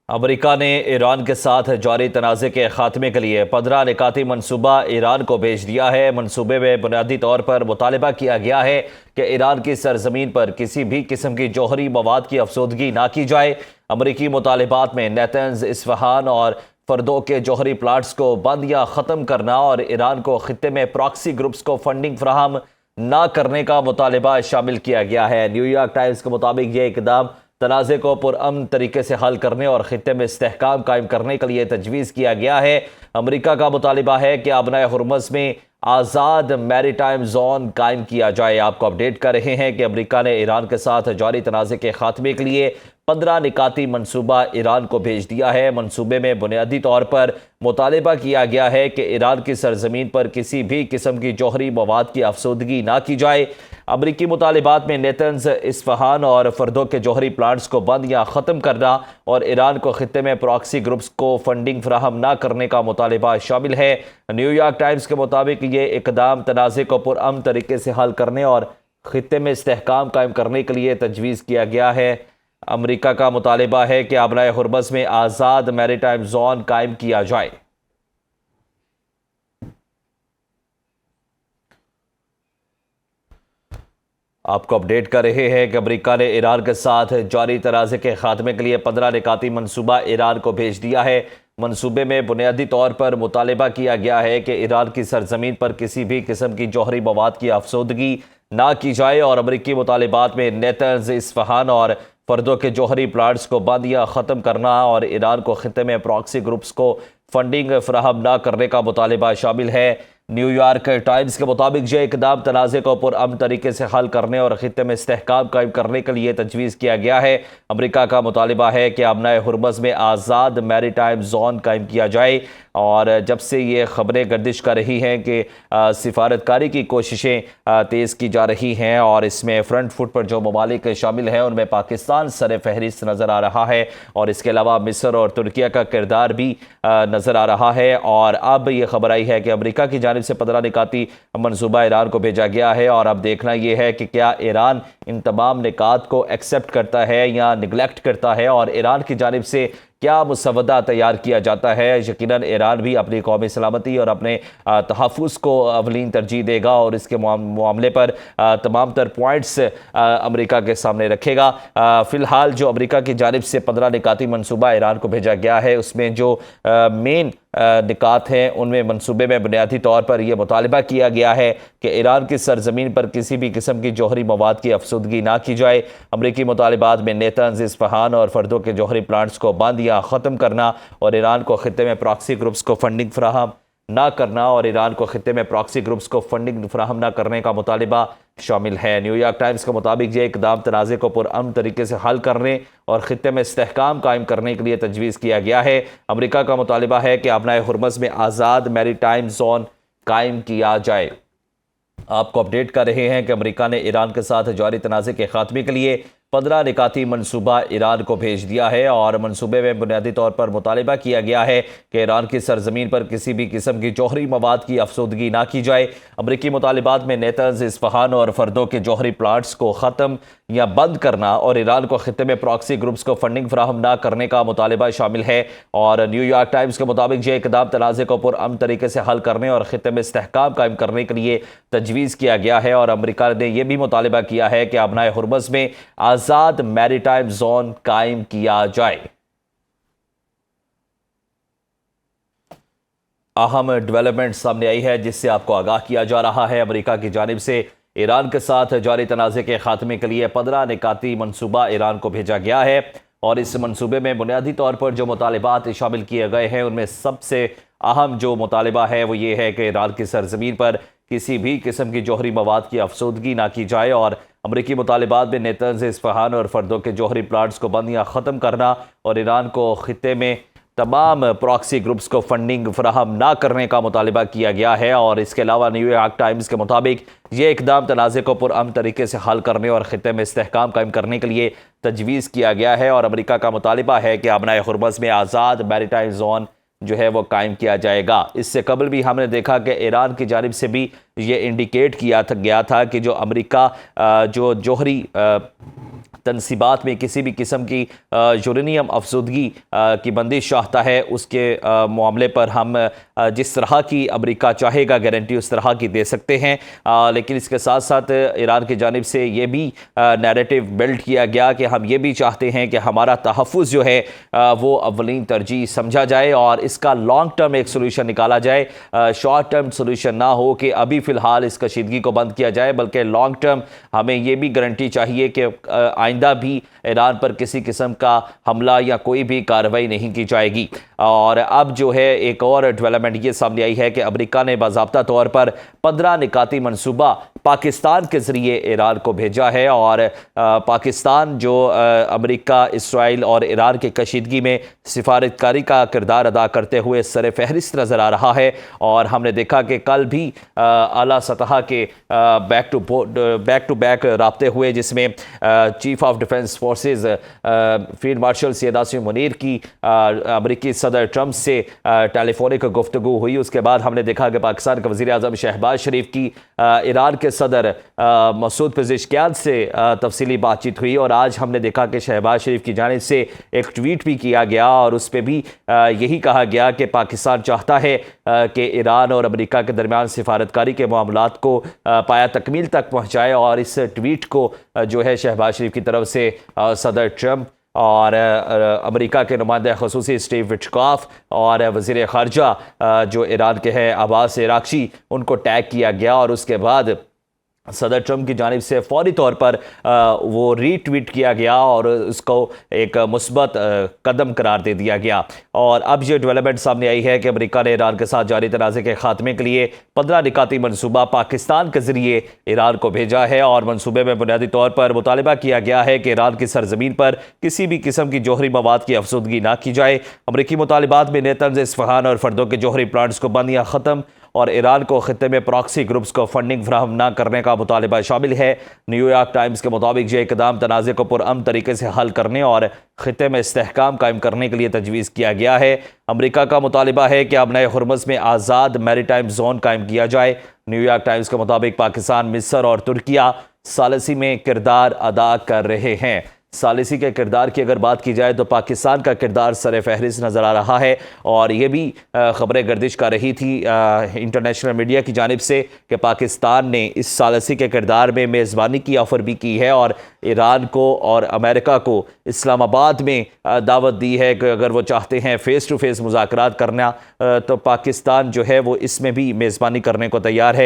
امریکہ نے ایران کے ساتھ جاری تنازع کے خاتمے کے لیے 15 نکاتی منصوبہ ایران کو بھیج دیا ہے۔ منصوبے میں بنیادی طور پر مطالبہ کیا گیا ہے کہ ایران کی سرزمین پر کسی بھی قسم کی جوہری مواد کی افزودگی نہ کی جائے۔ امریکی مطالبات میں نیتنز، اصفہان اور فردو کے جوہری پلانٹس کو بند یا ختم کرنا اور ایران کو خطے میں پراکسی گروپس کو فنڈنگ فراہم نہ کرنے کا مطالبہ شامل کیا گیا ہے۔ نیو یارک ٹائمز کے مطابق یہ اقدام تنازع کو پرامن طریقے سے حل کرنے اور خطے میں استحکام قائم کرنے کے لیے تجویز کیا گیا ہے۔ امریکہ کا مطالبہ ہے کہ آبنائے ہرمز میں آزاد میری ٹائم زون قائم کیا جائے۔ آپ کو اپڈیٹ کر رہے ہیں کہ امریکہ نے ایران کے ساتھ جاری تنازع کے خاتمے کے لیے 15 نکاتی منصوبہ ایران کو بھیج دیا ہے۔ منصوبے میں بنیادی طور پر مطالبہ کیا گیا ہے کہ ایران کی سرزمین پر کسی بھی قسم کی جوہری مواد کی افزودگی نہ کی جائے۔ امریکی مطالبات میں نیتنز، اصفہان اور فردو کے جوہری پلانٹس کو بند یا ختم کرنا اور ایران کو خطے میں پراکسی گروپس کو فنڈنگ فراہم نہ کرنے کا مطالبہ شامل ہے۔ نیو یارک ٹائمز کے مطابق یہ اقدام تنازع کو پرامن طریقے سے حل کرنے اور خطے میں استحکام قائم کرنے کے لیے تجویز کیا گیا ہے۔ امریکہ کا مطالبہ ہے کہ آبنائے ہرمز میں آزاد میری ٹائم زون قائم کیا جائے۔ آپ کو اپڈیٹ کر رہے ہیں کہ امریکہ نے ایران کے ساتھ جاری تنازع کے خاتمے کے لیے 15 نکاتی منصوبہ ایران کو بھیج دیا ہے۔ منصوبے میں بنیادی طور پر مطالبہ کیا گیا ہے کہ ایران کی سرزمین پر کسی بھی قسم کی جوہری مواد کی افزودگی نہ کی جائے اور امریکی مطالبات میں نیتنز، اصفہان اور فردو کے جوہری پلانٹس کو بند یا ختم کرنا اور ایران کو خطے میں پراکسی گروپس کو فنڈنگ فراہم نہ کرنے کا مطالبہ شامل ہے۔ نیو یارک ٹائمز کے مطابق یہ اقدام تنازع کو پرامن طریقے سے حل کرنے اور خطے میں استحکام قائم کرنے کے لیے تجویز کیا گیا ہے۔ امریکہ کا مطالبہ ہے کہ آبنائے ہرمز میں آزاد میری ٹائم زون قائم کیا جائے، اور جب سے یہ خبریں گردش کر رہی ہیں کہ سفارتکاری کی کوششیں تیز کی جا رہی ہیں اور اس میں فرنٹ فٹ پر جو ممالک شامل ہیں ان میں پاکستان سر فہرست نظر آ رہا ہے، اور اس کے علاوہ مصر اور ترکیہ کا کردار بھی نظر آ رہا ہے۔ اور اب یہ خبر آئی ہے کہ امریکہ کی جانب سے 15 نکاتی منصوبہ ایران کو بھیجا گیا ہے، اور اب دیکھنا یہ ہے کہ کیا ایران ان تمام نکات کو ایکسیپٹ کرتا ہے یا نگلیکٹ کرتا ہے، اور ایران کی جانب سے کیا مسودہ تیار کیا جاتا ہے۔ یقیناً ایران بھی اپنی قومی سلامتی اور اپنے تحفظ کو اولین ترجیح دے گا اور اس کے معاملے پر تمام تر پوائنٹس امریکہ کے سامنے رکھے گا۔ فی الحال جو امریکہ کی جانب سے 15 نکاتی منصوبہ ایران کو بھیجا گیا ہے، اس میں جو مین نکات ہیں ان میں منصوبے میں بنیادی طور پر یہ مطالبہ کیا گیا ہے کہ ایران کی سرزمین پر کسی بھی قسم کی جوہری مواد کی افزودگی نہ کی جائے۔ امریکی مطالبات میں نیتنز، اصفہان اور فردو کے جوہری پلانٹس کو بند یا ختم کرنا اور ایران کو خطے میں پراکسی گروپس کو فنڈنگ فراہم نہ کرنے کا مطالبہ شامل ہے۔ نیو یارک ٹائمز کے مطابق یہ اقدام تنازع کو پرامن طریقے سے حل کرنے اور خطے میں استحکام قائم کرنے کے لیے تجویز کیا گیا ہے۔ امریکہ کا مطالبہ ہے کہ آبنائے ہرمز میں آزاد میری ٹائم زون قائم کیا جائے۔ آپ کو اپڈیٹ کر رہے ہیں کہ امریکہ نے ایران کے ساتھ جاری تنازع کے خاتمے کے لیے 15 نکاتی منصوبہ ایران کو بھیج دیا ہے، اور منصوبے میں بنیادی طور پر مطالبہ کیا گیا ہے کہ ایران کی سرزمین پر کسی بھی قسم کی جوہری مواد کی افزودگی نہ کی جائے۔ امریکی مطالبات میں نیتنز، اصفہان اور فردو کے جوہری پلانٹس کو ختم یا بند کرنا اور ایران کو خطے میں پراکسی گروپس کو فنڈنگ فراہم نہ کرنے کا مطالبہ شامل ہے۔ اور نیو یارک ٹائمز کے مطابق یہ اقدام تنازع کو پرامن طریقے سے حل کرنے اور خطے میں استحکام قائم کرنے کے لیے تجویز کیا گیا ہے، اور امریکہ نے یہ بھی مطالبہ کیا ہے کہ آبنائے ہرمز میں آزاد میری ٹائم زون قائم کیا جائے۔ اہم ڈیولپمنٹ سامنے آئی ہے جس سے آپ کو آگاہ کیا جا رہا ہے۔ امریکہ کی جانب سے ایران کے ساتھ جاری تنازع کے خاتمے کے لیے 15 نکاتی منصوبہ ایران کو بھیجا گیا ہے، اور اس منصوبے میں بنیادی طور پر جو مطالبات شامل کیے گئے ہیں ان میں سب سے اہم جو مطالبہ ہے وہ یہ ہے کہ ایران کی سرزمین پر کسی بھی قسم کی جوہری مواد کی افزودگی نہ کی جائے، اور امریکی مطالبات میں نیتنز، اصفہان اور فردو کے جوہری پلانٹس کو بند یا ختم کرنا اور ایران کو خطے میں تمام پراکسی گروپس کو فنڈنگ فراہم نہ کرنے کا مطالبہ کیا گیا ہے۔ اور اس کے علاوہ نیو یارک ٹائمز کے مطابق یہ اقدام تنازع کو پرامن طریقے سے حل کرنے اور خطے میں استحکام قائم کرنے کے لیے تجویز کیا گیا ہے، اور امریکہ کا مطالبہ ہے کہ آبنائے ہرمز میں آزاد میری ٹائم زون جو ہے وہ قائم کیا جائے گا۔ اس سے قبل بھی ہم نے دیکھا کہ ایران کی جانب سے بھی یہ انڈیکیٹ کیا گیا تھا کہ جو امریکہ جو جوہری تنصیبات میں کسی بھی قسم کی یورینیم افزودگی کی بندش چاہتا ہے، اس کے معاملے پر ہم جس طرح کی امریکہ چاہے گا گارنٹی اس طرح کی دے سکتے ہیں، لیکن اس کے ساتھ ساتھ ایران کی جانب سے یہ بھی نیریٹو بلڈ کیا گیا کہ ہم یہ بھی چاہتے ہیں کہ ہمارا تحفظ جو ہے وہ اولین ترجیح سمجھا جائے اور اس کا لانگ ٹرم ایک سولوشن نکالا جائے، شارٹ ٹرم سولوشن نہ ہو کہ ابھی فی الحال اس کشیدگی کو بند کیا جائے، بلکہ لانگ ٹرم ہمیں یہ بھی گارنٹی چاہیے کہ آئندہ بھی ایران پر کسی قسم کا حملہ یا کوئی بھی کارروائی نہیں کی جائے گی۔ اور اب جو ہے ایک اور ڈیولپمنٹ یہ سامنے آئی ہے کہ امریکہ نے باضابطہ طور پر 15 نکاتی منصوبہ پاکستان کے ذریعے ایران کو بھیجا ہے، اور پاکستان جو امریکہ، اسرائیل اور ایران کی کشیدگی میں سفارتکاری کا کردار ادا کرتے ہوئے سر فہرست نظر آ رہا ہے۔ اور ہم نے دیکھا کہ کل بھی اعلیٰ سطح کے بیک ٹو بیک رابطے ہوئے، جس میں chief of defence forces field marshal Syed Asim Munir کی امریکی صدر ٹرمپ سے ٹیلی فونک گفتگو ہوئی۔ اس کے بعد ہم نے دیکھا کہ پاکستان کے وزیر اعظم شہباز شریف کی ایران کے صدر مسعود پزشکیان سے تفصیلی بات چیت ہوئی، اور آج ہم نے دیکھا کہ شہباز شریف کی جانب سے ایک ٹویٹ بھی کیا گیا اور اس پہ بھی یہی کہا گیا کہ پاکستان چاہتا ہے کہ ایران اور امریکہ کے درمیان سفارتکاری کے معاملات کو پایہ تکمیل تک پہنچائے، اور اس ٹویٹ کو جو ہے شہباز شریف کی طرف سے صدر ٹرمپ اور امریکہ کے نمائندہ خصوصی اسٹیو وٹکاف اور وزیر خارجہ جو ایران کے ہیں عباس عراقچی، ان کو ٹیگ کیا گیا، اور اس کے بعد صدر ٹرمپ کی جانب سے فوری طور پر وہ ری ٹویٹ کیا گیا اور اس کو ایک مثبت قدم قرار دے دیا گیا۔ اور اب یہ ڈیولپمنٹ سامنے آئی ہے کہ امریکہ نے ایران کے ساتھ جاری تنازع کے خاتمے کے لیے 15 نکاتی منصوبہ پاکستان کے ذریعے ایران کو بھیجا ہے، اور منصوبے میں بنیادی طور پر مطالبہ کیا گیا ہے کہ ایران کی سرزمین پر کسی بھی قسم کی جوہری مواد کی افزودگی نہ کی جائے۔ امریکی مطالبات میں نیتنز، اصفہان اور فردوں کے جوہری پلانٹس کو بند یا ختم، اور ایران کو خطے میں پراکسی گروپس کو فنڈنگ فراہم نہ کرنے کا مطالبہ شامل ہے۔ نیو یارک ٹائمز کے مطابق یہ اقدام تنازع کو پرامن طریقے سے حل کرنے اور خطے میں استحکام قائم کرنے کے لیے تجویز کیا گیا ہے۔ امریکہ کا مطالبہ ہے کہ اب نئے ہرمز میں آزاد میری ٹائم زون قائم کیا جائے۔ نیو یارک ٹائمز کے مطابق پاکستان، مصر اور ترکیہ ثالثی میں کردار ادا کر رہے ہیں۔ ثالثی کے کردار کی اگر بات کی جائے تو پاکستان کا کردار سر فہرست نظر آ رہا ہے، اور یہ بھی خبریں گردش کر رہی تھی انٹرنیشنل میڈیا کی جانب سے کہ پاکستان نے اس ثالثی کے کردار میں میزبانی کی آفر بھی کی ہے، اور ایران کو اور امریکہ کو اسلام آباد میں دعوت دی ہے کہ اگر وہ چاہتے ہیں فیس ٹو فیس مذاکرات کرنا تو پاکستان جو ہے وہ اس میں بھی میزبانی کرنے کو تیار ہے۔